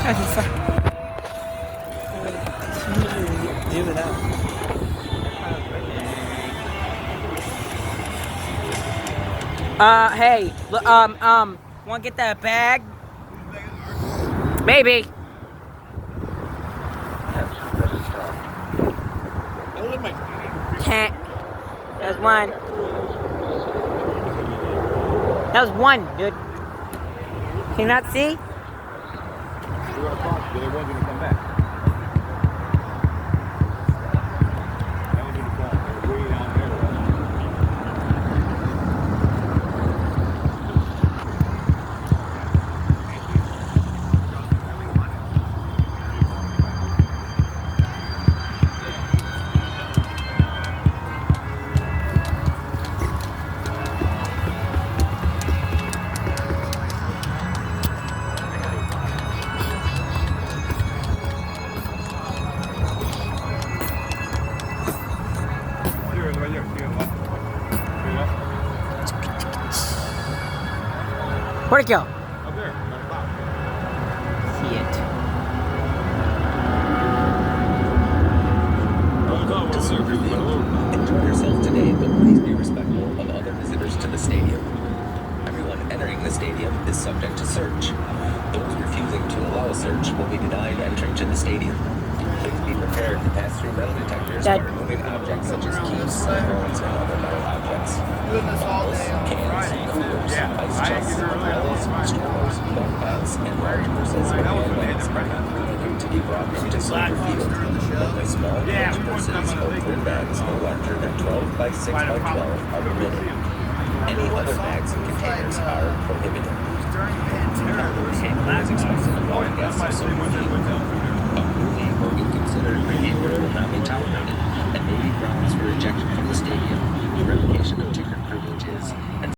Give it up. Hey, wanna get that bag? Maybe. Can't. That was one. That was one, dude. Can you not see? They want you to come back. That was in the car. They were way down there. Where'd it go? Up there. See it. Welcome to Soldier Field. Enjoy yourself today, but please be respectful of other visitors to the stadium. Everyone entering the stadium is subject to search. Those refusing to allow a search will be denied entry to the stadium. Please be prepared to pass through metal detectors by removing objects such as keys, cell phones, and other metal objects. Bottles, cans, coolers, ice chests, umbrellas, strollers, notepads, and large purses and handbags are not permitted to be brought into Soldier Field. Only small large purses or group bags no larger than 12 by 6 by 12 are permitted. Any other bags and containers are prohibited. Members is expected to all guests of Soldier Field.